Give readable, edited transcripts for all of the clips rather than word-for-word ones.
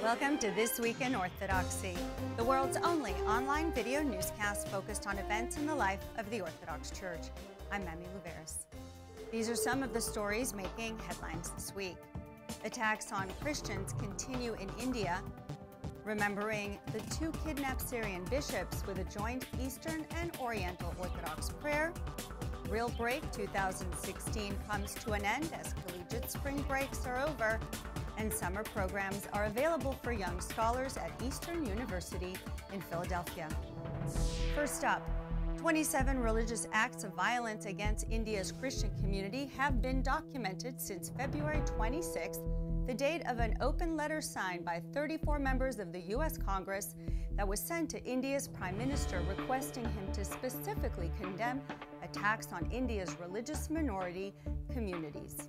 Welcome to This Week in Orthodoxy, the world's only online video newscast focused on events in the life of the Orthodox Church. I'm Mami Luveris. These are some of the stories making headlines this week. Attacks on Christians continue in India. Remembering the two kidnapped Syrian bishops with a joint Eastern and Oriental Orthodox prayer. Real Break 2016 comes to an end as collegiate spring breaks are over, and summer programs are available for young scholars at Eastern University in Philadelphia. First up, 27 religious acts of violence against India's Christian community have been documented since February 26th, the date of an open letter signed by 34 members of the U.S. Congress that was sent to India's Prime Minister requesting him to specifically condemn attacks on India's religious minority communities.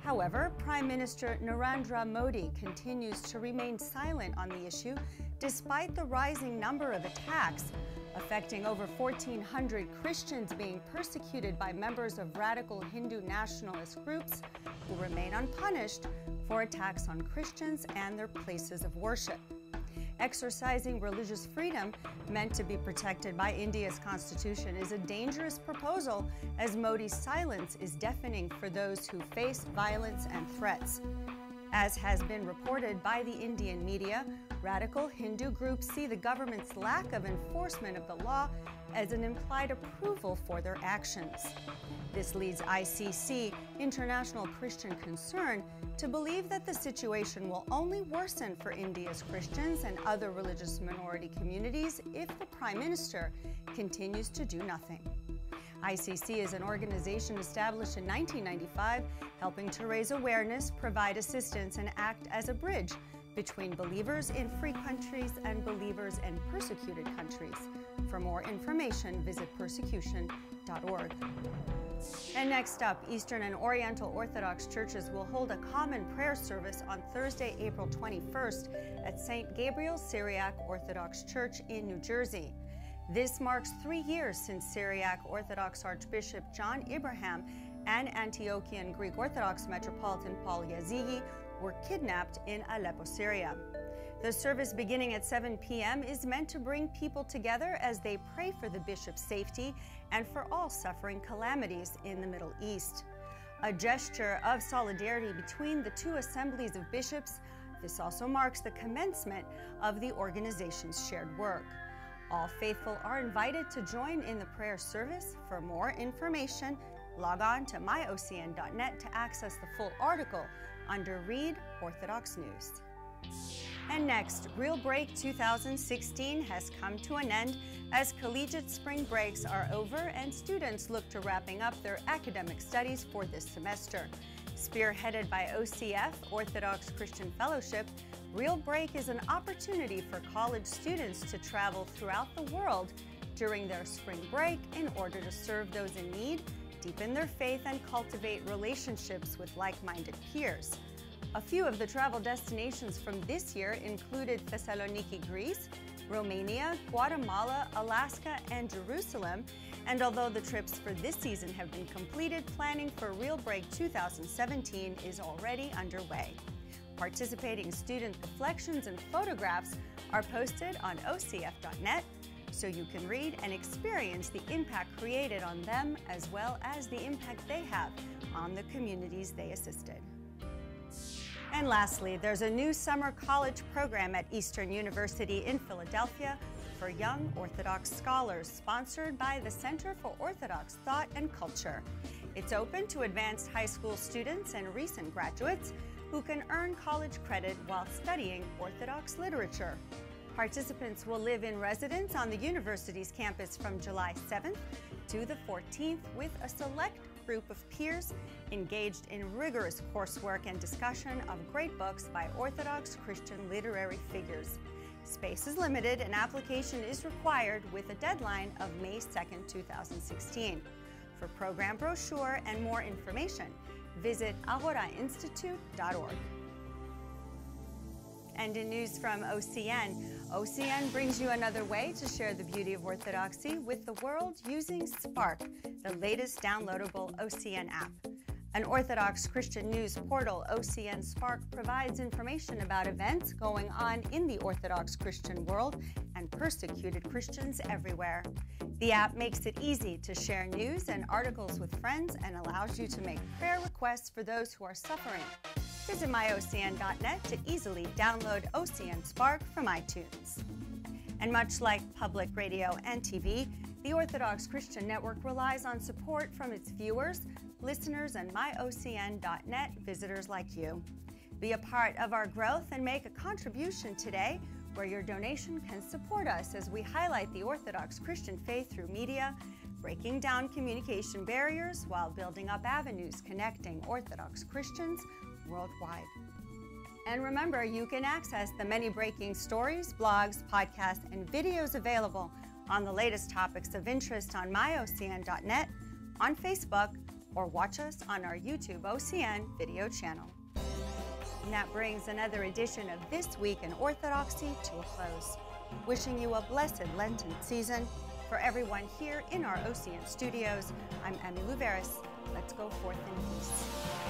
However, Prime Minister Narendra Modi continues to remain silent on the issue despite the rising number of attacks, affecting over 1,400 Christians being persecuted by members of radical Hindu nationalist groups who remain unpunished for attacks on Christians and their places of worship. Exercising religious freedom, meant to be protected by India's constitution, is a dangerous proposal as Modi's silence is deafening for those who face violence and threats. As has been reported by the Indian media, radical Hindu groups see the government's lack of enforcement of the law as an implied approval for their actions. This leads ICC, International Christian Concern, to believe that the situation will only worsen for India's Christians and other religious minority communities if the Prime Minister continues to do nothing. ICC is an organization established in 1995, helping to raise awareness, provide assistance, and act as a bridge between believers in free countries and believers in persecuted countries. For more information, visit persecution.org. And next up, Eastern and Oriental Orthodox churches will hold a common prayer service on Thursday, April 21st at St. Gabriel Syriac Orthodox Church in New Jersey. This marks 3 years since Syriac Orthodox Archbishop John Abraham and Antiochian Greek Orthodox Metropolitan Paul Yazigi were kidnapped in Aleppo, Syria. The service, beginning at 7 p.m., is meant to bring people together as they pray for the bishop's safety and for all suffering calamities in the Middle East. A gesture of solidarity between the two assemblies of bishops, this also marks the commencement of the organization's shared work. All faithful are invited to join in the prayer service. For more information, log on to myocn.net to access the full article under Read Orthodox News. And next, Real Break 2016 has come to an end as collegiate spring breaks are over and students look to wrapping up their academic studies for this semester. Spearheaded by OCF, Orthodox Christian Fellowship, Real Break is an opportunity for college students to travel throughout the world during their spring break in order to serve those in need, deepen their faith, and cultivate relationships with like-minded peers. A few of the travel destinations from this year included Thessaloniki, Greece, Romania, Guatemala, Alaska, and Jerusalem. And although the trips for this season have been completed, planning for Real Break 2017 is already underway. Participating student reflections and photographs are posted on ocf.net, so you can read and experience the impact created on them as well as the impact they have on the communities they assisted. And lastly, there's a new summer college program at Eastern University in Philadelphia for young Orthodox scholars, sponsored by the Center for Orthodox Thought and Culture. It's open to advanced high school students and recent graduates who can earn college credit while studying Orthodox literature. Participants will live in residence on the university's campus from July 7th to the 14th with a select group of peers engaged in rigorous coursework and discussion of great books by Orthodox Christian literary figures. Space is limited and application is required with a deadline of May 2nd, 2016. For program brochure and more information, visit ahorainstitute.org. And in news from OCN brings you another way to share the beauty of Orthodoxy with the world using Spark, the latest downloadable OCN app. An Orthodox Christian news portal, OCN Spark, provides information about events going on in the Orthodox Christian world and persecuted Christians everywhere. The app makes it easy to share news and articles with friends and allows you to make prayer requests for those who are suffering. Visit myocn.net to easily download OCN Spark from iTunes. And much like public radio and TV, the Orthodox Christian Network relies on support from its viewers, listeners, and myocn.net visitors like you. Be a part of our growth and make a contribution today, where your donation can support us as we highlight the Orthodox Christian faith through media, breaking down communication barriers while building up avenues connecting Orthodox Christians worldwide. And remember, you can access the many breaking stories, blogs, podcasts, and videos available on the latest topics of interest on myocn.net, on Facebook, or watch us on our YouTube OCN video channel. And that brings another edition of This Week in Orthodoxy to a close. Wishing you a blessed Lenten season. For everyone here in our OCN studios, I'm Emmy Louveris. Let's go forth in peace.